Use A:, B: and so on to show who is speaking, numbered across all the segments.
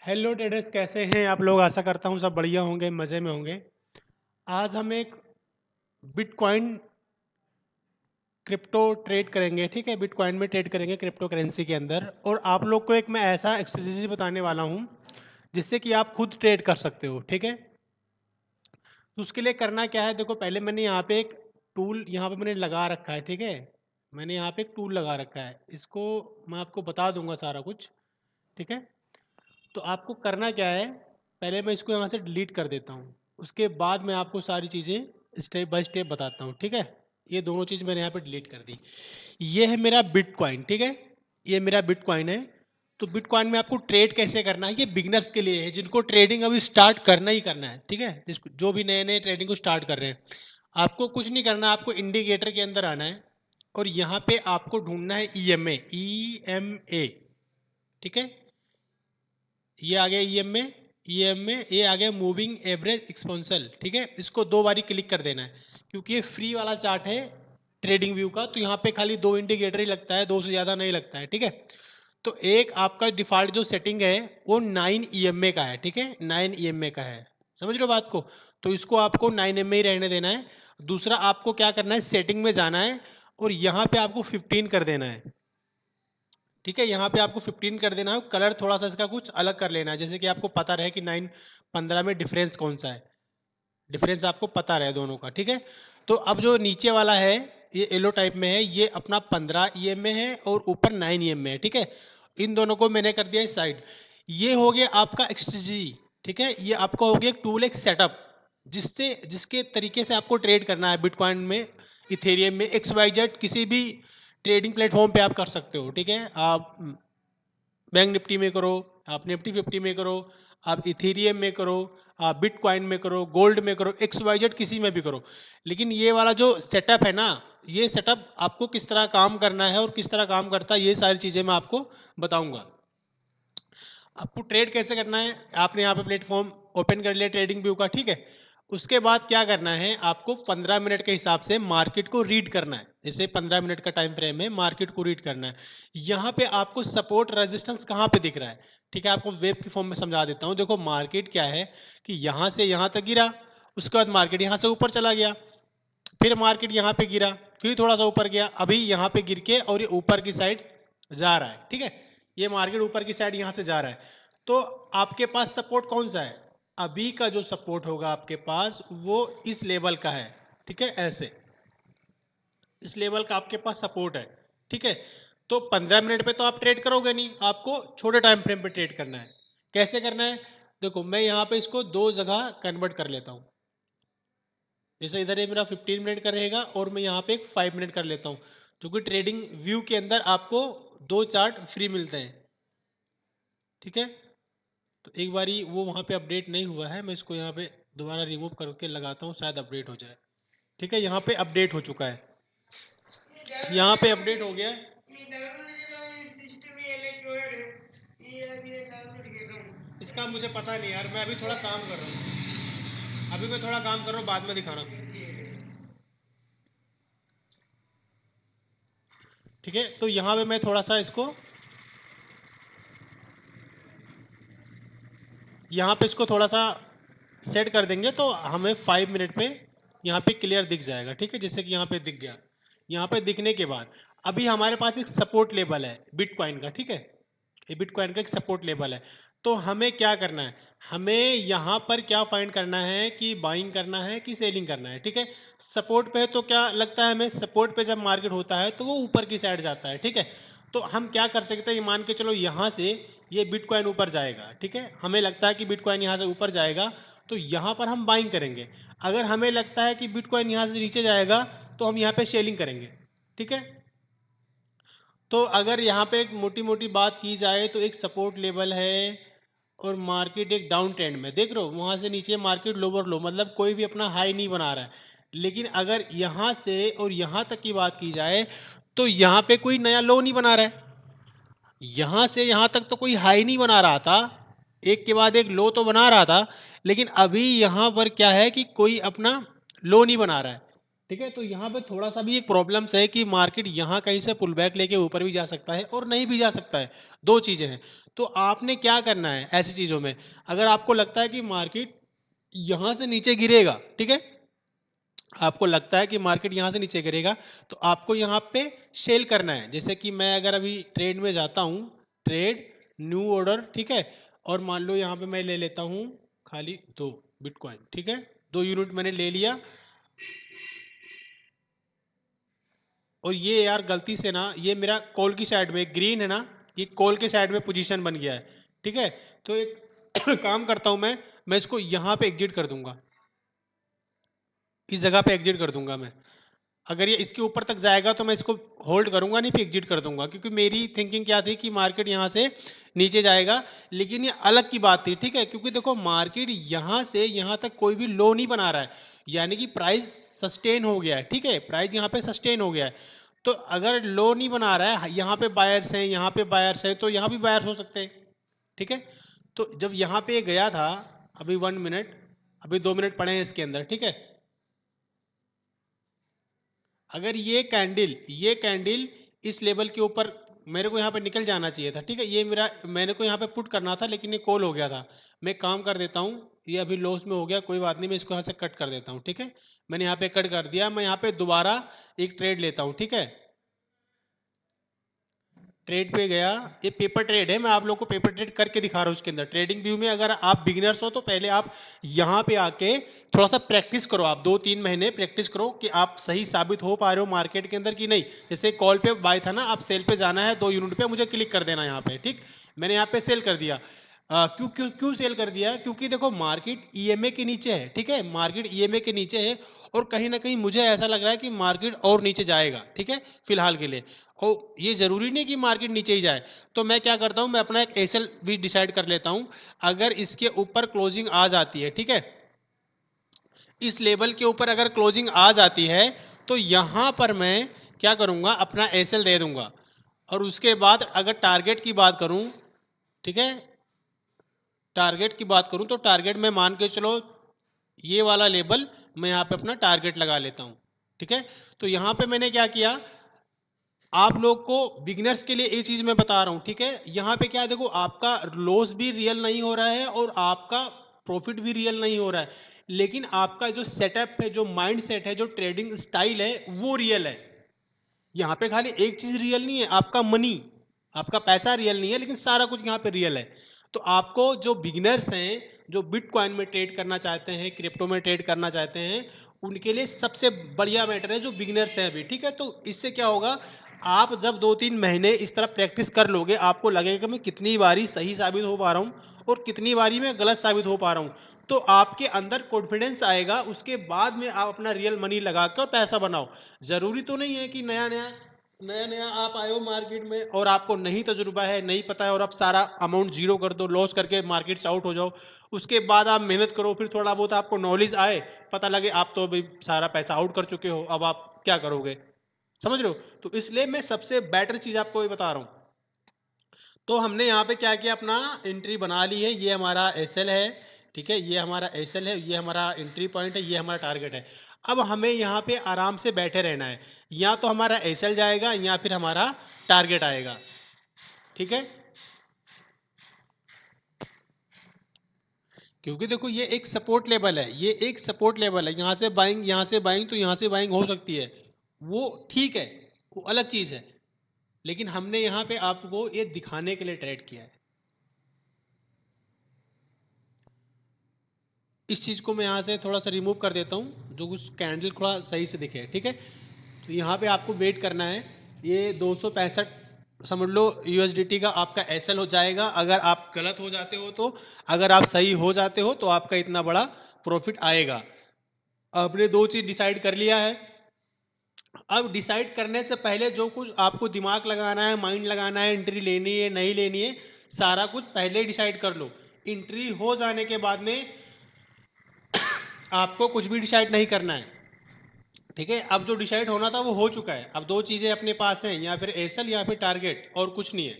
A: Hello traders, कैसे हैं आप लोग। आशा करता हूँ सब बढ़िया होंगे, मज़े में होंगे। आज हम एक बिटकॉइन क्रिप्टो ट्रेड करेंगे। ठीक है, बिटकॉइन में ट्रेड करेंगे क्रिप्टो करेंसी के अंदर। और आप लोग को एक मैं ऐसा एक्सरसाइज बताने वाला हूँ जिससे कि आप खुद ट्रेड कर सकते हो। ठीक है, तो उसके लिए करना क्या है, देखो पहले मैंने यहाँ पे एक टूल यहाँ पे मैंने लगा रखा है। ठीक है, मैंने यहाँ पे एक टूल लगा रखा है, इसको मैं आपको बता दूंगा सारा कुछ। ठीक है, तो आपको करना क्या है, पहले मैं इसको यहाँ से डिलीट कर देता हूँ, उसके बाद मैं आपको सारी चीज़ें स्टेप बाय स्टेप बताता हूँ। ठीक है, ये दोनों चीज़ मैंने यहाँ पे डिलीट कर दी। ये है मेरा बिटकॉइन। ठीक है, ये मेरा बिटकॉइन है। तो बिटकॉइन में आपको ट्रेड कैसे करना है, ये बिगनर्स के लिए है, जिनको ट्रेडिंग अभी स्टार्ट करना ही करना है। ठीक है, जिसको जो भी नए नए ट्रेडिंग को स्टार्ट कर रहे हैं, आपको कुछ नहीं करना, आपको इंडिकेटर के अंदर आना है और यहाँ पे आपको ढूंढना है EMA। ठीक है, ये आ गया EMA, ये आ गया मूविंग एवरेज एक्सपोनेंशियल। ठीक है, इसको दो बारी क्लिक कर देना है, क्योंकि ये फ्री वाला चार्ट है ट्रेडिंग व्यू का, तो यहाँ पे खाली दो इंडिकेटर ही लगता है, दो से ज़्यादा नहीं लगता है। ठीक है, तो एक आपका डिफ़ॉल्ट जो सेटिंग है वो 9 EMA का है। ठीक है, 9 EMA का है, समझ लो बात को। तो इसको आपको 9 EMA ही रहने देना है। दूसरा आपको क्या करना है, सेटिंग में जाना है और यहाँ पे आपको 15 कर देना है। ठीक है, यहाँ पे आपको 15 कर देना है। कलर थोड़ा सा इसका कुछ अलग कर लेना है, जैसे कि आपको पता रहे कि 9 15 में डिफरेंस कौन सा है, डिफरेंस आपको पता रहे दोनों का। ठीक है, तो अब जो नीचे वाला है ये येलो टाइप में है, ये अपना 15 EMA है और ऊपर 9 EMA है। ठीक है, इन दोनों को मैंने कर दिया इस साइड। ये हो गया आपका एक्सट्रेजी। ठीक है, ये आपका हो गया एक टूल, एक सेटअप, जिससे जिसके तरीके से आपको ट्रेड करना है बिटकॉइन में, इथेरियम में, XYZ किसी भी ट्रेडिंग प्लेटफॉर्म पे आप कर सकते हो। ठीक है, आप बैंक निफ्टी में करो, आप निफ्टी 50 में करो, आप इथेरियम में करो, आप बिटकॉइन में करो, गोल्ड में करो, XYZ किसी में भी करो। लेकिन ये वाला जो सेटअप है ना, ये सेटअप आपको किस तरह काम करना है और किस तरह काम करता है, ये सारी चीज़ें मैं आपको बताऊंगा। आपको ट्रेड कैसे करना है, आपने यहाँ पे प्लेटफॉर्म ओपन कर लिया ट्रेडिंग व्यू का। ठीक है, उसके बाद क्या करना है, आपको 15 मिनट के हिसाब से मार्केट को रीड करना है। जैसे 15 मिनट का टाइम फ्रेम है, मार्केट को रीड करना है। यहाँ पे आपको सपोर्ट रेजिस्टेंस कहाँ पे दिख रहा है। ठीक है, आपको वेब की फॉर्म में समझा देता हूँ। देखो मार्केट क्या है कि यहाँ से यहाँ तक गिरा, उसके बाद मार्केट यहाँ से ऊपर चला गया, फिर मार्केट यहाँ पे गिरा, फिर थोड़ा सा ऊपर गया, अभी यहाँ पे गिर के और ये ऊपर की साइड जा रहा है। ठीक है, ये मार्केट ऊपर की साइड यहाँ से जा रहा है। तो आपके पास सपोर्ट कौन सा है, अभी का जो सपोर्ट होगा आपके पास वो इस लेवल का है। ठीक है, ऐसे इस लेवल का आपके पास सपोर्ट है। ठीक है, तो 15 मिनट पे तो आप ट्रेड करोगे नहीं, आपको छोटे टाइम फ्रेम पे ट्रेड करना है। कैसे करना है, देखो मैं यहाँ पे इसको दो जगह कन्वर्ट कर लेता हूँ। जैसे इधर ये मेरा 15 मिनट का रहेगा और मैं यहाँ पे एक 5 मिनट कर लेता हूँ, क्योंकि ट्रेडिंग व्यू के अंदर आपको दो चार्ट फ्री मिलते हैं। ठीक है, तो एक बारी वो वहाँ पे अपडेट नहीं हुआ है, मैं इसको यहाँ पे दोबारा रिमूव करके लगाता हूँ, शायद अपडेट हो जाए। ठीक है, यहाँ पे अपडेट हो चुका है, यहाँ पे अपडेट हो गया। इसका मुझे पता नहीं यार, मैं अभी थोड़ा काम कर रहा हूँ, अभी मैं थोड़ा काम कर रहा हूँ, बाद में दिखा रहा हूँ। ठीक है, तो यहाँ पे मैं थोड़ा सा इसको यहाँ पे इसको थोड़ा सा सेट कर देंगे तो हमें 5 मिनट पे यहाँ पे क्लियर दिख जाएगा। ठीक है, जैसे कि यहाँ पे दिख गया। यहाँ पे दिखने के बाद अभी हमारे पास एक सपोर्ट लेवल है बिटकॉइन का। ठीक है, ये बिटकॉइन का एक सपोर्ट लेवल है। तो हमें क्या करना है, हमें यहाँ पर क्या फाइंड करना है कि बाइंग करना है कि सेलिंग करना है। ठीक है, सपोर्ट पे तो क्या लगता है हमें, सपोर्ट पे जब मार्केट होता है तो वो ऊपर की साइड जाता है। ठीक है, तो हम क्या कर सकते हैं, ये मान के चलो यहाँ से ये बिटकॉइन ऊपर जाएगा। ठीक है, हमें लगता है कि बिटकॉइन यहाँ से ऊपर जाएगा तो यहाँ पर हम बाइंग करेंगे। अगर हमें लगता है कि बिटकॉइन यहाँ से नीचे जाएगा तो हम यहाँ पे सेलिंग करेंगे। ठीक है, तो अगर यहाँ पे एक मोटी मोटी बात की जाए तो एक सपोर्ट लेवल है और मार्केट एक डाउन ट्रेंड में, देख रहे हो वहाँ से नीचे मार्केट लोअर लो, मतलब कोई भी अपना हाई नहीं बना रहा है। लेकिन अगर यहाँ से और यहाँ तक की बात की जाए तो यहाँ पे कोई नया लो नहीं बना रहा है, यहाँ से यहाँ तक तो कोई हाई नहीं बना रहा था, एक के बाद एक लो तो बना रहा था, लेकिन अभी यहाँ पर क्या है कि कोई अपना लो नहीं बना रहा है। ठीक है। तो यहाँ पे थोड़ा सा भी एक प्रॉब्लम्स है कि मार्केट यहाँ कहीं से पुल बैक लेके ऊपर भी जा सकता है और नहीं भी जा सकता है, दो चीज़ें हैं। तो आपने क्या करना है ऐसी चीज़ों में, अगर आपको लगता है कि मार्केट यहाँ से नीचे गिरेगा, ठीक है, आपको लगता है कि मार्केट यहाँ से नीचे गिरेगा, तो आपको यहाँ पे सेल करना है। जैसे कि मैं अगर अभी ट्रेड में जाता हूँ, ट्रेड न्यू ऑर्डर, ठीक है, और मान लो यहाँ पे मैं ले लेता हूँ खाली 2 बिटकॉइन, ठीक है, 2 यूनिट मैंने ले लिया। और ये यार गलती से ना, ये मेरा कॉल की साइड में ग्रीन है ना, ये कॉल के साइड में पोजीशन बन गया है, ठीक है। तो एक काम करता हूँ मैं इसको यहाँ पे एग्जिट कर दूंगा, इस जगह पे एग्जिट कर दूंगा मैं। अगर ये इसके ऊपर तक जाएगा तो मैं इसको होल्ड करूंगा, नहीं फिर एग्जिट कर दूंगा, क्योंकि मेरी थिंकिंग क्या थी कि मार्केट यहाँ से नीचे जाएगा। लेकिन ये अलग की बात थी, ठीक है, क्योंकि देखो मार्केट यहाँ से यहाँ तक कोई भी लो नहीं बना रहा है, यानी कि प्राइस सस्टेन हो गया है, ठीक है, प्राइस यहाँ पे सस्टेन हो गया है। तो अगर लो नहीं बना रहा है, यहाँ पे बायर्स हैं, यहाँ पे बायर्स हैं, तो यहाँ भी बायर्स हो सकते हैं, ठीक है। तो जब यहाँ पे गया था, अभी 1 मिनट, अभी 2 मिनट पड़े हैं इसके अंदर, ठीक है, अगर ये कैंडल इस लेवल के ऊपर, मेरे को यहाँ पे निकल जाना चाहिए था, ठीक है, ये मेरा, मैंने को यहाँ पे पुट करना था, लेकिन ये कॉल हो गया था। मैं काम कर देता हूँ, ये अभी लॉस में हो गया, कोई बात नहीं, मैं इसको यहाँ से कट कर देता हूँ, ठीक है, मैंने यहाँ पे कट कर दिया। मैं यहाँ पे दोबारा एक ट्रेड लेता हूँ, ठीक है, ट्रेड पे गया, ये पेपर ट्रेड है, मैं आप लोग को पेपर ट्रेड करके दिखा रहा हूँ। उसके अंदर ट्रेडिंग व्यू में अगर आप बिगिनर्स हो तो पहले आप यहाँ पे आके थोड़ा सा प्रैक्टिस करो, आप 2-3 महीने प्रैक्टिस करो कि आप सही साबित हो पा रहे हो मार्केट के अंदर कि नहीं। जैसे कॉल पे बाय था ना, आप सेल पे जाना है, 2 यूनिट पे मुझे क्लिक कर देना यहाँ पे, ठीक, मैंने यहाँ पे सेल कर दिया। क्यों क्यों क्यों सेल कर दिया, क्योंकि देखो मार्केट ईएमए के नीचे है, ठीक है, मार्केट ईएमए के नीचे है, और कहीं ना कहीं मुझे ऐसा लग रहा है कि मार्केट और नीचे जाएगा, ठीक है, फिलहाल के लिए। और ये जरूरी नहीं कि मार्केट नीचे ही जाए, तो मैं क्या करता हूं, मैं अपना एक एसएल भी डिसाइड कर लेता हूं। अगर इसके ऊपर क्लोजिंग आ जाती है, ठीक है, इस लेवल के ऊपर अगर क्लोजिंग आ जाती है, तो यहां पर मैं क्या करूंगा, अपना एसएल दे दूंगा। और उसके बाद अगर टारगेट की बात करूं, ठीक है, टारगेट की बात करूं तो टारगेट में मान के चलो ये वाला लेवल मैं यहाँ पे अपना टारगेट लगा लेता हूँ, ठीक है। तो यहाँ पे मैंने क्या किया, आप लोग को बिगिनर्स के लिए ये चीज मैं बता रहा हूँ, ठीक है, यहाँ पे क्या है, देखो आपका लॉस भी रियल नहीं हो रहा है और आपका प्रॉफिट भी रियल नहीं हो रहा है, लेकिन आपका जो सेटअप है, जो माइंड सेट है, जो ट्रेडिंग स्टाइल है, वो रियल है। यहाँ पे खाली एक चीज रियल नहीं है, आपका मनी, आपका पैसा रियल नहीं है, लेकिन सारा कुछ यहाँ पे रियल है। तो आपको जो बिगिनर्स हैं, जो बिटकॉइन में ट्रेड करना चाहते हैं, क्रिप्टो में ट्रेड करना चाहते हैं, उनके लिए सबसे बढ़िया मैटर है जो बिगिनर्स हैं अभी, ठीक है। तो इससे क्या होगा, आप जब 2-3 महीने इस तरह प्रैक्टिस कर लोगे, आपको लगेगा मैं कितनी बारी सही साबित हो पा रहा हूँ और कितनी बारी मैं गलत साबित हो पा रहा हूँ। तो आपके अंदर कॉन्फिडेंस आएगा, उसके बाद में आप अपना रियल मनी लगाकर पैसा बनाओ। जरूरी तो नहीं है कि नया नया आप आए हो मार्केट में और आपको नहीं तजुर्बा है, नहीं पता है, और आप सारा अमाउंट जीरो कर दो, लॉस करके मार्केट से आउट हो जाओ। उसके बाद आप मेहनत करो, फिर थोड़ा बहुत आपको नॉलेज आए, पता लगे आप तो अभी सारा पैसा आउट कर चुके हो, अब आप क्या करोगे, समझ रहे हो। तो इसलिए मैं सबसे बेटर चीज आपको ये बता रहा हूँ। तो हमने यहाँ पे क्या किया, अपना एंट्री बना ली है, ये हमारा एसएल है, ठीक है, ये हमारा एसएल है, ये हमारा एंट्री पॉइंट है, ये हमारा टारगेट है। अब हमें यहाँ पे आराम से बैठे रहना है, या तो हमारा एसएल जाएगा या फिर हमारा टारगेट आएगा, ठीक है। क्योंकि देखो ये एक सपोर्ट लेवल है, ये एक सपोर्ट लेवल है, यहाँ से बाइंग, यहाँ से बाइंग, तो यहाँ से बाइंग हो सकती है, वो ठीक है, वो अलग चीज है। लेकिन हमने यहाँ पे आपको ये दिखाने के लिए ट्रेड किया है। इस चीज़ को मैं यहाँ से थोड़ा सा रिमूव कर देता हूँ, जो कुछ कैंडल थोड़ा सही से दिखे, ठीक है। तो यहाँ पे आपको वेट करना है, ये 265 समझ लो यूएसडीटी का आपका एसएल हो जाएगा, अगर आप गलत हो जाते हो तो। अगर आप सही हो जाते हो तो आपका इतना बड़ा प्रॉफिट आएगा। आपने दो चीज़ डिसाइड कर लिया है। अब डिसाइड करने से पहले जो कुछ आपको दिमाग लगाना है, माइंड लगाना है, एंट्री लेनी है नहीं लेनी है, सारा कुछ पहले डिसाइड कर लो। एंट्री हो जाने के बाद में आपको कुछ भी डिसाइड नहीं करना है, ठीक है। अब जो डिसाइड होना था वो हो चुका है, अब दो चीजें अपने पास हैं, या फिर एसएल या फिर टारगेट, और कुछ नहीं है।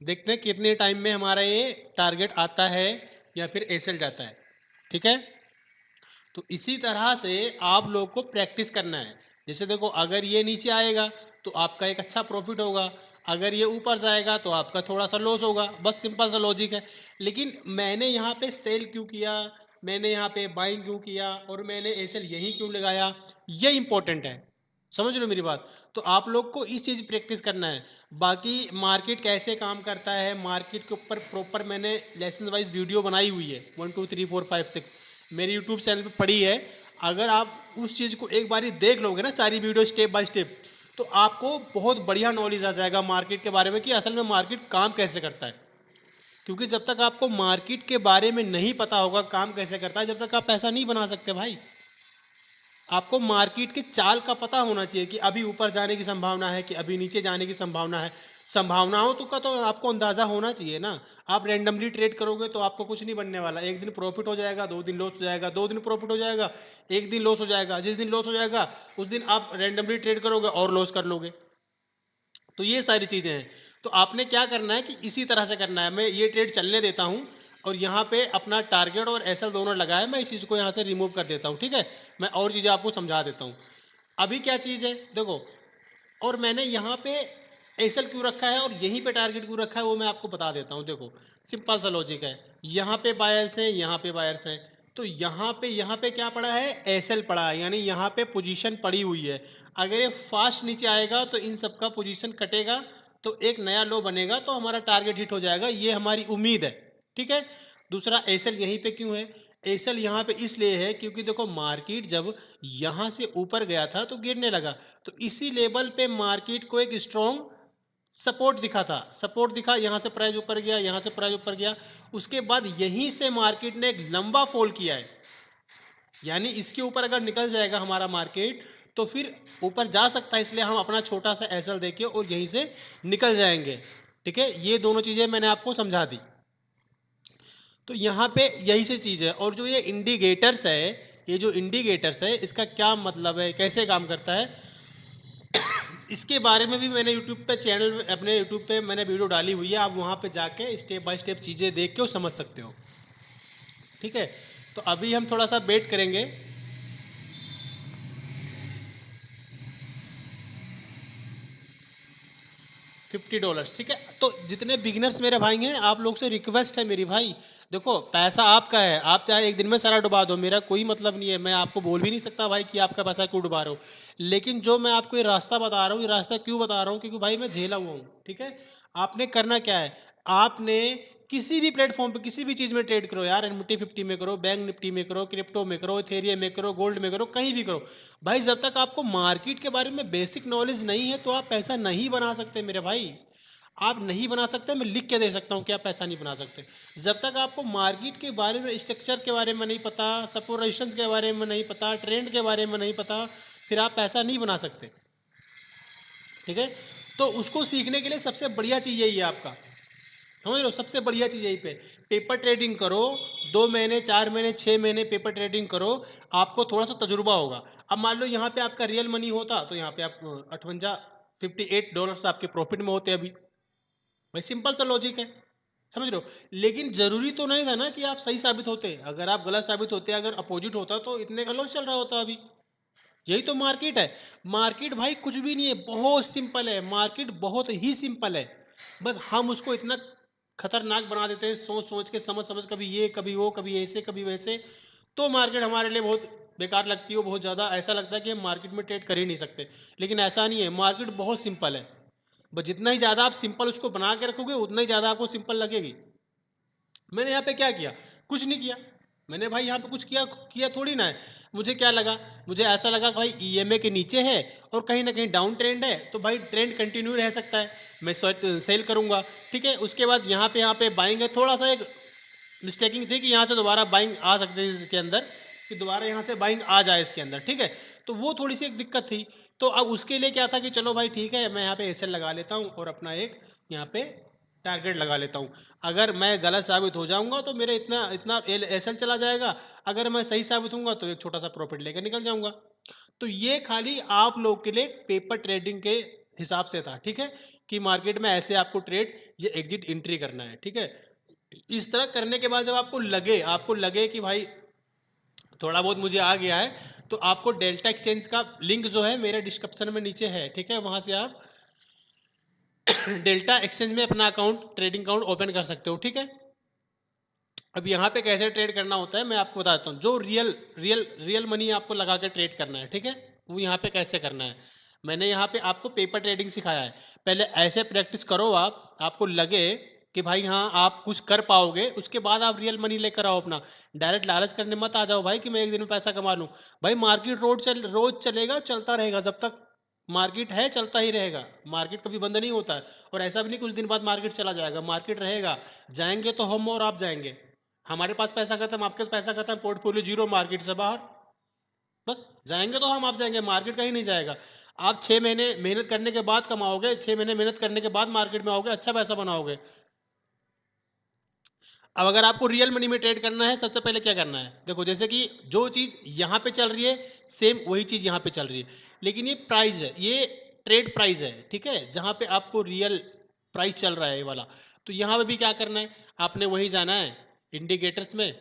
A: देखते हैं कितने टाइम में हमारा ये टारगेट आता है या फिर एसएल जाता है। ठीक है, तो इसी तरह से आप लोग को प्रैक्टिस करना है। जैसे देखो, अगर ये नीचे आएगा तो आपका एक अच्छा प्रॉफिट होगा, अगर ये ऊपर जाएगा तो आपका थोड़ा सा लॉस होगा। बस सिंपल सा लॉजिक है। लेकिन मैंने यहाँ पे सेल क्यों किया, मैंने यहाँ पे बाइंग क्यों किया और मैंने एसएल यहीं क्यों लगाया, ये इंपॉर्टेंट है। समझ लो मेरी बात। तो आप लोग को इस चीज़ प्रैक्टिस करना है। बाकी मार्केट कैसे काम करता है, मार्केट के ऊपर प्रॉपर मैंने लेसन वाइज वीडियो बनाई हुई है, 1 2 3 4 5 6 मेरे यूट्यूब चैनल पे पड़ी है। अगर आप उस चीज़ को एक बारी देख लोगे ना, सारी वीडियो स्टेप बाय स्टेप, तो आपको बहुत बढ़िया नॉलेज आ जाएगा मार्केट के बारे में कि असल में मार्केट काम कैसे करता है। क्योंकि जब तक आपको मार्केट के बारे में नहीं पता होगा काम कैसे करता है, जब तक आप पैसा नहीं बना सकते भाई। आपको मार्केट के चाल का पता होना चाहिए कि अभी ऊपर जाने की संभावना है कि अभी नीचे जाने की संभावना है। संभावनाओं तो का तो आपको अंदाजा होना चाहिए ना। आप रैंडमली ट्रेड करोगे तो आपको कुछ नहीं बनने वाला। एक दिन प्रॉफिट हो जाएगा, 2 दिन लॉस हो जाएगा, 2 दिन प्रॉफिट हो जाएगा, एक दिन लॉस हो जाएगा। जिस दिन लॉस हो जाएगा उस दिन आप रैंडमली ट्रेड करोगे और लॉस कर लोगे। तो ये सारी चीज़ें हैं। तो आपने क्या करना है कि इसी तरह से करना है। मैं ये ट्रेड चलने देता हूँ और यहाँ पे अपना टारगेट और एसएल दोनों लगाया, मैं इस चीज़ को यहाँ से रिमूव कर देता हूँ। ठीक है, मैं और चीज़ें आपको समझा देता हूँ। अभी क्या चीज़ है देखो, और मैंने यहाँ पे एसएल क्यों रखा है और यहीं पे टारगेट क्यों रखा है वो मैं आपको बता देता हूँ। देखो, सिंपल सा लॉजिक है। यहाँ पे बायर्स हैं, यहाँ पे बायर्स हैं, तो यहाँ पे क्या पड़ा है, एसएल पड़ा है, यानी यहाँ पे पोजीशन पड़ी हुई है। अगर ये फास्ट नीचे आएगा तो इन सब का पोजीशन कटेगा, तो एक नया लो बनेगा, तो हमारा टारगेट हिट हो जाएगा, ये हमारी उम्मीद है। ठीक है, दूसरा एसएल यहीं पे क्यों है, एसएल यहाँ पे इसलिए है क्योंकि देखो मार्केट जब यहाँ से ऊपर गया था तो गिरने लगा, तो इसी लेवल पे मार्केट को एक स्ट्रॉन्ग सपोर्ट दिखा था, सपोर्ट दिखा, यहाँ से प्राइस ऊपर गया, यहाँ से प्राइस ऊपर गया, उसके बाद यहीं से मार्केट ने एक लंबा फॉल किया है। यानी इसके ऊपर अगर निकल जाएगा हमारा मार्केट तो फिर ऊपर जा सकता है, इसलिए हम अपना छोटा सा एसएल देके और यहीं से निकल जाएंगे। ठीक है, ये दोनों चीज़ें मैंने आपको समझा दी। तो यहाँ पे यही से चीज़ है। और जो ये इंडिकेटर्स है, ये जो इंडिकेटर्स है इसका क्या मतलब है, कैसे काम करता है, इसके बारे में भी मैंने यूट्यूब पे चैनल, अपने यूट्यूब पे मैंने वीडियो डाली हुई है। आप वहाँ पे जाके स्टेप बाय स्टेप चीज़ें देख के वो समझ सकते हो। ठीक है, तो अभी हम थोड़ा सा वेट करेंगे। $50। ठीक है, तो जितने बिगिनर्स मेरे भाई हैं, आप लोग से रिक्वेस्ट है मेरी भाई, देखो पैसा आपका है, आप चाहे एक दिन में सारा डुबा दो, मेरा कोई मतलब नहीं है। मैं आपको बोल भी नहीं सकता भाई कि आपका पैसा क्यों डुबा रहे हो। लेकिन जो मैं आपको ये रास्ता बता रहा हूँ, ये रास्ता क्यों बता रहा हूँ, क्योंकि भाई मैं झेला हुआ हूँ। ठीक है, आपने करना क्या है, आपने किसी भी प्लेटफॉर्म पे किसी भी चीज़ में ट्रेड करो यार, निफ्टी 50 में करो, बैंक निफ्टी में करो, क्रिप्टो में करो, इथेरियम में करो, गोल्ड में करो, कहीं भी करो भाई। जब तक आपको मार्केट के बारे में बेसिक नॉलेज नहीं है तो आप पैसा नहीं बना सकते मेरे भाई। आप नहीं बना सकते, मैं लिख के दे सकता हूँ कि आप पैसा नहीं बना सकते। जब तक आपको मार्केट के बारे में, स्ट्रक्चर के बारे में नहीं पता, सपोर्ट रेजिस्टेंस के बारे में नहीं पता, ट्रेंड के बारे में नहीं पता, फिर आप पैसा नहीं बना सकते। ठीक है, तो उसको सीखने के लिए सबसे बढ़िया चीज़ यही है आपका, समझ लो, सबसे बढ़िया चीज़ यही पे पेपर ट्रेडिंग करो। 2 महीने, 4 महीने, 6 महीने पेपर ट्रेडिंग करो, आपको थोड़ा सा तजुर्बा होगा। अब मान लो यहाँ पे आपका रियल मनी होता तो यहाँ पे आप 58 $58 आपके प्रॉफिट में होते अभी। भाई सिंपल सा लॉजिक है, समझ रहे हो। लेकिन जरूरी तो नहीं था ना कि आप सही साबित होते, अगर आप गलत साबित होते, अगर अपोजिट होता तो इतने का लॉस चल रहा होता अभी। यही तो मार्केट है। मार्केट भाई कुछ भी नहीं है, बहुत सिंपल है, मार्केट बहुत ही सिंपल है। बस हम उसको इतना खतरनाक बना देते हैं, सोच सोच के, समझ समझ, कभी ये कभी वो, कभी ऐसे कभी वैसे, तो मार्केट हमारे लिए बहुत बेकार लगती है, बहुत ज़्यादा ऐसा लगता है कि हम मार्केट में ट्रेड कर ही नहीं सकते। लेकिन ऐसा नहीं है, मार्केट बहुत सिंपल है। बस जितना ही ज़्यादा आप सिंपल उसको बना के रखोगे उतना ही ज़्यादा आपको सिंपल लगेगी। मैंने यहाँ पे क्या किया, कुछ नहीं किया। मैंने भाई यहाँ पे कुछ किया किया थोड़ी ना है। मुझे क्या लगा, मुझे ऐसा लगा कि भाई ईएमए के नीचे है और कहीं ना कहीं डाउन ट्रेंड है, तो भाई ट्रेंड कंटिन्यू रह सकता है, मैं सेल करूँगा। ठीक है, उसके बाद यहाँ पे बाइंग है, थोड़ा सा एक मिस्टेकिंग थी कि यहाँ से दोबारा बाइंग आ सकते थे इसके अंदर, कि दोबारा यहाँ से बाइंग आ जाए इसके अंदर। ठीक है, तो वो थोड़ी सी एक दिक्कत थी। तो अब उसके लिए क्या था कि चलो भाई ठीक है, मैं यहाँ पे एसएल लगा लेता हूँ और अपना एक यहाँ पे टारगेट लगा लेता हूँ। अगर मैं गलत साबित हो जाऊंगा तो मेरे इतना इतना एसएल चला जाएगा, अगर मैं सही साबित होऊंगा तो एक छोटा सा प्रॉफिट लेकर निकल जाऊंगा। तो ये खाली आप लोग के लिए पेपर ट्रेडिंग के हिसाब से था, ठीक है, कि मार्केट में ऐसे आपको ट्रेड ये एग्जिट एंट्री करना है, ठीक है। इस तरह करने के बाद जब आपको लगे कि भाई थोड़ा बहुत मुझे आ गया है, तो आपको डेल्टा एक्सचेंज का लिंक जो है मेरे डिस्क्रिप्शन में नीचे है, ठीक है, वहां से आप डेल्टा एक्सचेंज में अपना अकाउंट, ट्रेडिंग अकाउंट ओपन कर सकते हो, ठीक है। अब यहाँ पे कैसे ट्रेड करना होता है मैं आपको बताता हूँ। जो रियल रियल रियल मनी आपको लगा के ट्रेड करना है, ठीक है, वो यहाँ पे कैसे करना है। मैंने यहाँ पे आपको पेपर ट्रेडिंग सिखाया है। पहले ऐसे प्रैक्टिस करो आप, आपको लगे कि भाई हाँ आप कुछ कर पाओगे, उसके बाद आप रियल मनी लेकर आओ अपना। डायरेक्ट लालच करने मत आ जाओ भाई कि मैं एक दिन में पैसा कमा लूँ। भाई मार्केट रोज चलेगा, चलता रहेगा, जब तक मार्केट है चलता ही रहेगा। मार्केट कभी बंद नहीं होता है, और ऐसा भी नहीं कुछ दिन बाद मार्केट चला जाएगा। मार्केट रहेगा, जाएंगे तो हम और आप जाएंगे। हमारे पास पैसा खत्म, आपके पास पैसा खत्म, पोर्टफोलियो जीरो, मार्केट से बाहर। बस जाएंगे तो हम, आप जाएंगे, मार्केट कहीं नहीं जाएगा। आप 6 महीने मेहनत करने के बाद कमाओगे, 6 महीने मेहनत करने के बाद मार्केट में आओगे, अच्छा पैसा बनाओगे। अब अगर आपको रियल मनी में ट्रेड करना है, सबसे पहले क्या करना है, देखो जैसे कि जो चीज़ यहाँ पे चल रही है सेम वही चीज़ यहाँ पे चल रही है, लेकिन ये प्राइस है, ये ट्रेड प्राइस है, ठीक है, जहाँ पे आपको रियल प्राइस चल रहा है ये वाला। तो यहाँ पे भी क्या करना है, आपने वही जाना है इंडिकेटर्स में।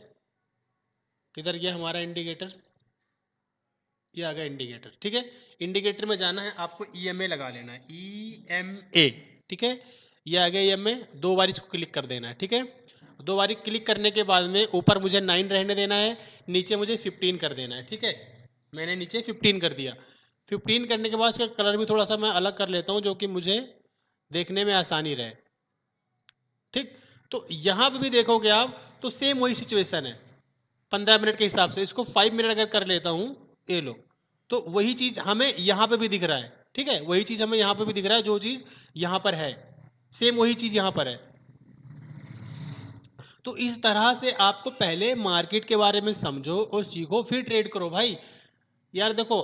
A: किधर गया हमारा इंडिकेटर्स, ये आ गया इंडिकेटर, ठीक है। इंडिकेटर में जाना है आपको, ईएमए लगा लेना है, ईएमए, ठीक है। ये आ गया ईएमए, 2 बार इसको क्लिक कर देना है, ठीक है। 2 बार क्लिक करने के बाद में ऊपर मुझे 9 रहने देना है, नीचे मुझे 15 कर देना है, ठीक है। मैंने नीचे 15 कर दिया। 15 करने के बाद इसका कलर भी थोड़ा सा मैं अलग कर लेता हूँ, जो कि मुझे देखने में आसानी रहे, ठीक। तो यहाँ पे भी देखोगे आप तो सेम वही सिचुएशन है। 15 मिनट के हिसाब से इसको 5 मिनट अगर कर लेता हूँ, ये लो, तो वही चीज़ हमें यहाँ पे भी दिख रहा है, ठीक है, वही चीज़ हमें यहाँ पे भी दिख रहा है, जो चीज़ यहाँ पर है सेम वही चीज़ यहाँ पर है। तो इस तरह से आपको पहले मार्केट के बारे में समझो और सीखो, फिर ट्रेड करो भाई। यार देखो,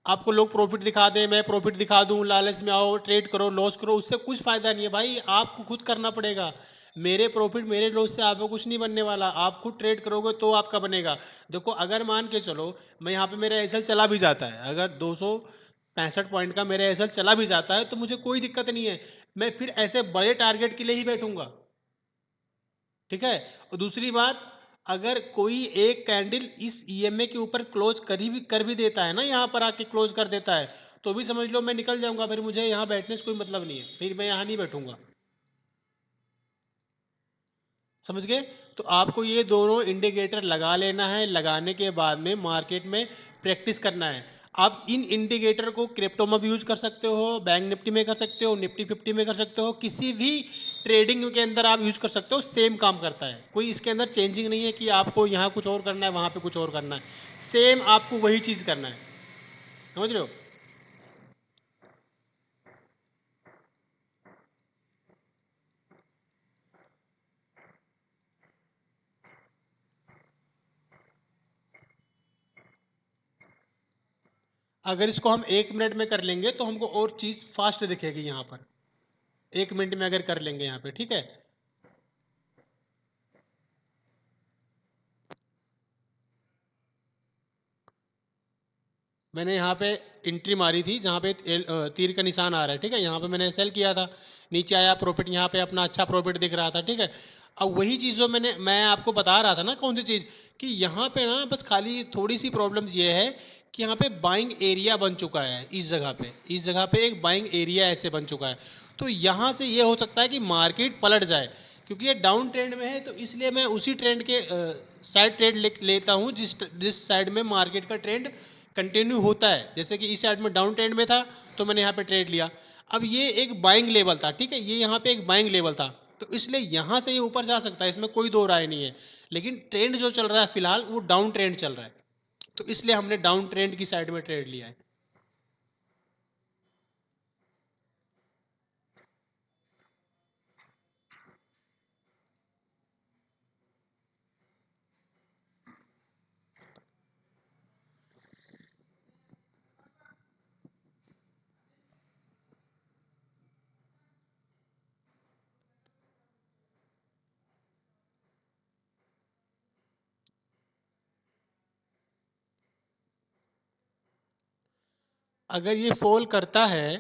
A: आपको लोग प्रॉफिट दिखा दें, मैं प्रॉफिट दिखा दूं, लालच में आओ, ट्रेड करो, लॉस करो, उससे कुछ फायदा नहीं है भाई, आपको खुद करना पड़ेगा। मेरे प्रॉफिट मेरे लॉस से आपको कुछ नहीं बनने वाला, आप खुद ट्रेड करोगे तो आपका बनेगा। देखो अगर मान के चलो मैं यहाँ पे, मेरा एसएल चला भी जाता है, अगर 265 पॉइंट का मेरा एसएल चला भी जाता है, तो मुझे कोई दिक्कत नहीं है, मैं फिर ऐसे बड़े टारगेट के लिए ही बैठूंगा, ठीक है। और दूसरी बात, अगर कोई एक कैंडल इस ईएमए के ऊपर क्लोज कर भी देता है ना, यहाँ पर आके क्लोज कर देता है, तो भी समझ लो मैं निकल जाऊंगा, फिर मुझे यहाँ बैठने से कोई मतलब नहीं है, फिर मैं यहाँ नहीं बैठूंगा, समझ गए। तो आपको ये दोनों इंडिकेटर लगा लेना है, लगाने के बाद में मार्केट में प्रैक्टिस करना है। आप इन इंडिकेटर को क्रिप्टो में भी यूज कर सकते हो, बैंक निफ्टी में कर सकते हो, निफ्टी 50 में कर सकते हो, किसी भी ट्रेडिंग के अंदर आप यूज कर सकते हो, सेम काम करता है, कोई इसके अंदर चेंजिंग नहीं है कि आपको यहाँ कुछ और करना है वहाँ पे कुछ और करना है, सेम आपको वही चीज़ करना है, समझ रहे हो। अगर इसको हम 1 मिनट में कर लेंगे तो हमको और चीज़ फास्ट दिखेगी यहाँ पर, 1 मिनट में अगर कर लेंगे यहाँ पे, ठीक है। मैंने यहाँ पे एंट्री मारी थी जहाँ पे तीर का निशान आ रहा है, ठीक है, यहाँ पे मैंने सेल किया था, नीचे आया प्रॉफिट, यहाँ पे अपना अच्छा प्रॉफिट दिख रहा था, ठीक है। अब वही चीज़ जो मैं आपको बता रहा था ना, कौन सी चीज़, कि यहाँ पे ना बस खाली थोड़ी सी प्रॉब्लम ये है कि यहाँ पे बाइंग एरिया बन चुका है, इस जगह पे एक बाइंग एरिया ऐसे बन चुका है। तो यहाँ से ये हो सकता है कि मार्केट पलट जाए, क्योंकि ये डाउन ट्रेंड में है, तो इसलिए मैं उसी ट्रेंड के साइड ट्रेड लेता हूँ जिस जिस साइड में मार्केट का ट्रेंड कंटिन्यू होता है। जैसे कि इस साइड में डाउन ट्रेंड में था, तो मैंने यहाँ पे ट्रेड लिया। अब ये एक बाइंग लेवल था, ठीक है, ये यहाँ पे एक बाइंग लेवल था, तो इसलिए यहाँ से ये ऊपर जा सकता है, इसमें कोई दो राय नहीं है। लेकिन ट्रेंड जो चल रहा है फिलहाल वो डाउन ट्रेंड चल रहा है, तो इसलिए हमने डाउन ट्रेंड की साइड में ट्रेड लिया है। अगर ये फॉल करता है,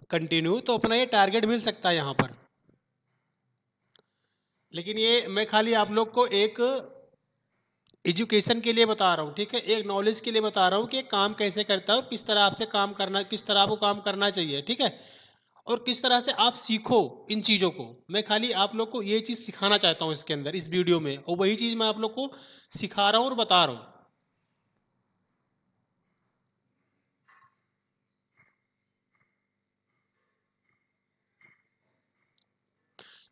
A: कंटिन्यू, तो अपना ये टारगेट मिल सकता है यहाँ पर। लेकिन ये मैं खाली आप लोग को एक एजुकेशन के लिए बता रहा हूँ, ठीक है, एक नॉलेज के लिए बता रहा हूँ कि काम कैसे करता है, किस तरह आपसे काम करना, किस तरह आपको काम करना चाहिए, ठीक है, और किस तरह से आप सीखो इन चीज़ों को। मैं खाली आप लोग को ये चीज़ सिखाना चाहता हूँ इसके अंदर, इस वीडियो में, और वही चीज़ मैं आप लोग को सिखा रहा हूँ और बता रहा हूँ।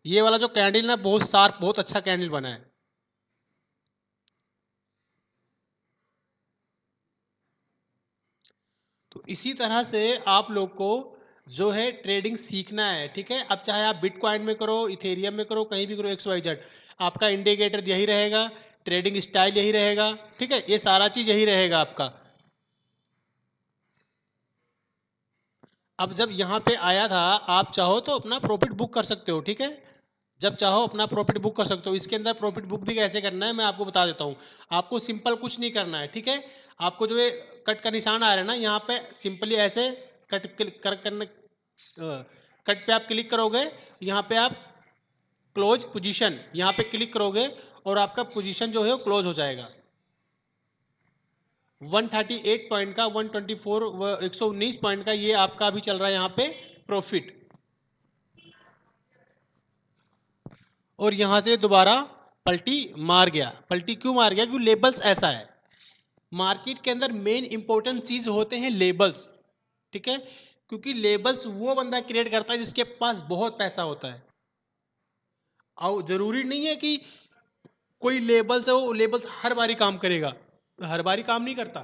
A: ये वाला जो कैंडल ना बहुत शार्प, बहुत अच्छा कैंडल बना है। तो इसी तरह से आप लोग को जो है ट्रेडिंग सीखना है, ठीक है। अब चाहे आप बिटकॉइन में करो, इथेरियम में करो, कहीं भी करो, XYZ, आपका इंडिकेटर यही रहेगा, ट्रेडिंग स्टाइल यही रहेगा, ठीक है, ये सारा चीज़ यही रहेगा आपका। अब जब यहाँ पे आया था, आप चाहो तो अपना प्रॉफिट बुक कर सकते हो, ठीक है, जब चाहो अपना प्रॉफिट बुक कर सकते हो। इसके अंदर प्रॉफिट बुक भी कैसे करना है मैं आपको बता देता हूँ। आपको सिंपल कुछ नहीं करना है, ठीक है। आपको जो है कट का निशान आ रहा है ना, यहाँ पे सिंपली ऐसे कट कर करने, कट पे आप क्लिक करोगे, यहाँ पे आप क्लोज पोजीशन, यहाँ पे क्लिक करोगे और आपका पोजीशन जो है वो क्लोज हो जाएगा। 138 पॉइंट का, 124, 119 पॉइंट का ये आपका अभी चल रहा है यहाँ पे प्रॉफिट। और यहां से दोबारा पलटी मार गया। पलटी क्यों मार गया? क्योंकि लेबल्स ऐसा है, मार्केट के अंदर मेन इंपॉर्टेंट चीज होते हैं लेबल्स, ठीक है, क्योंकि लेबल्स वो बंदा क्रिएट करता है जिसके पास बहुत पैसा होता है। और जरूरी नहीं है कि कोई लेबल्स है वो लेबल्स हर बारी काम करेगा, हर बारी काम नहीं करता,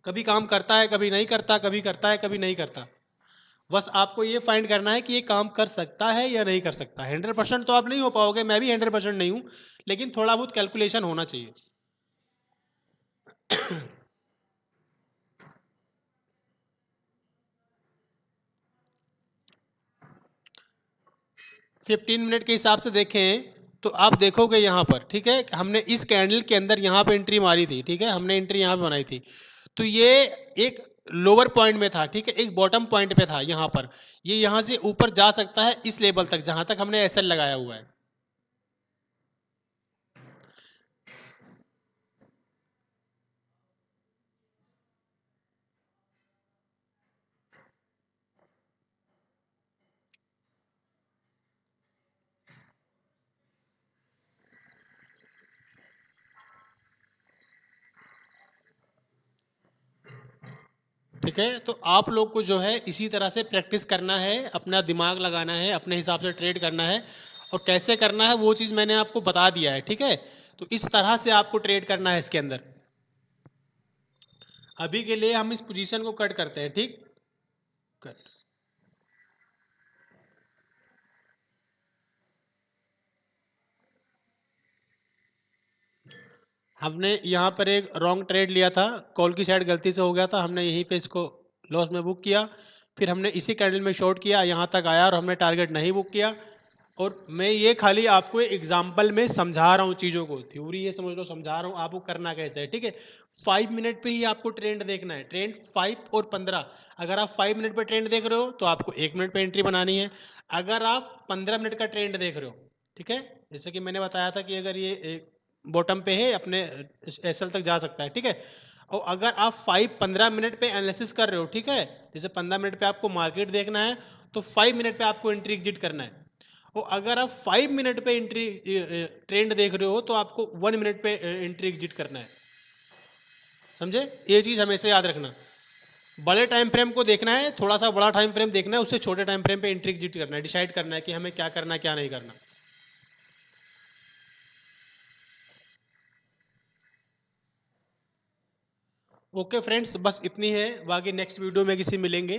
A: कभी काम करता है, कभी नहीं करता, कभी करता है, कभी नहीं करता। बस आपको ये फाइंड करना है कि ये काम कर सकता है या नहीं कर सकता। 100% तो आप नहीं हो पाओगे, मैं भी 100% नहीं हूं, लेकिन थोड़ा बहुत कैलकुलेशन होना चाहिए। 15 मिनट के हिसाब से देखें तो आप देखोगे यहाँ पर, ठीक है, हमने इस कैंडल के अंदर यहाँ पे एंट्री मारी थी, ठीक है, हमने एंट्री यहाँ पे बनाई थी, तो ये एक लोअर पॉइंट में था, ठीक है, एक बॉटम पॉइंट पे था यहाँ पर। ये यहाँ से ऊपर जा सकता है इस लेवल तक जहां तक हमने एसएल लगाया हुआ है। ठीक है, तो आप लोग को जो है इसी तरह से प्रैक्टिस करना है, अपना दिमाग लगाना है, अपने हिसाब से ट्रेड करना है, और कैसे करना है वो चीज़ मैंने आपको बता दिया है, ठीक है। तो इस तरह से आपको ट्रेड करना है इसके अंदर। अभी के लिए हम इस पोजीशन को कट करते हैं, ठीक, कट। हमने यहाँ पर एक रॉन्ग ट्रेड लिया था, कॉल की साइड गलती से हो गया था, हमने यहीं पे इसको लॉस में बुक किया, फिर हमने इसी कैंडल में शॉर्ट किया, यहाँ तक आया और हमने टारगेट नहीं बुक किया। और मैं ये खाली आपको एग्जाम्पल में समझा रहा हूँ चीज़ों को, थ्योरी ये समझ लो समझा रहा हूँ आपको करना कैसे है, ठीक है। 5 मिनट पे ही आपको ट्रेंड देखना है, ट्रेंड 5 और 15। अगर आप 5 मिनट पे ट्रेंड देख रहे हो तो आपको 1 मिनट पे एंट्री बनानी है। अगर आप 15 मिनट का ट्रेंड देख रहे हो, ठीक है, जैसे कि मैंने बताया था कि अगर ये बॉटम पे है अपने एसएल तक जा सकता है, ठीक है। और अगर आप 15 मिनट पे एनालिसिस कर रहे हो, ठीक है, जैसे 15 मिनट पे आपको मार्केट देखना है तो 5 मिनट पे आपको एंट्री एग्जिट करना है। और अगर आप 5 मिनट पे एंट्री ट्रेंड देख रहे हो तो आपको 1 मिनट पे एंट्री एग्जिट करना है। समझे? ये चीज़ हमेशा याद रखना। बड़े टाइम फ्रेम को देखना है, थोड़ा सा बड़ा टाइम फ्रेम देखना है, उससे छोटे टाइम फ्रेम पे एंट्री एग्जिट करना है, डिसाइड करना है कि हमें क्या करना है क्या नहीं करना। ओके फ्रेंड्स, बस इतनी है, बाकी नेक्स्ट वीडियो में किसी मिलेंगे।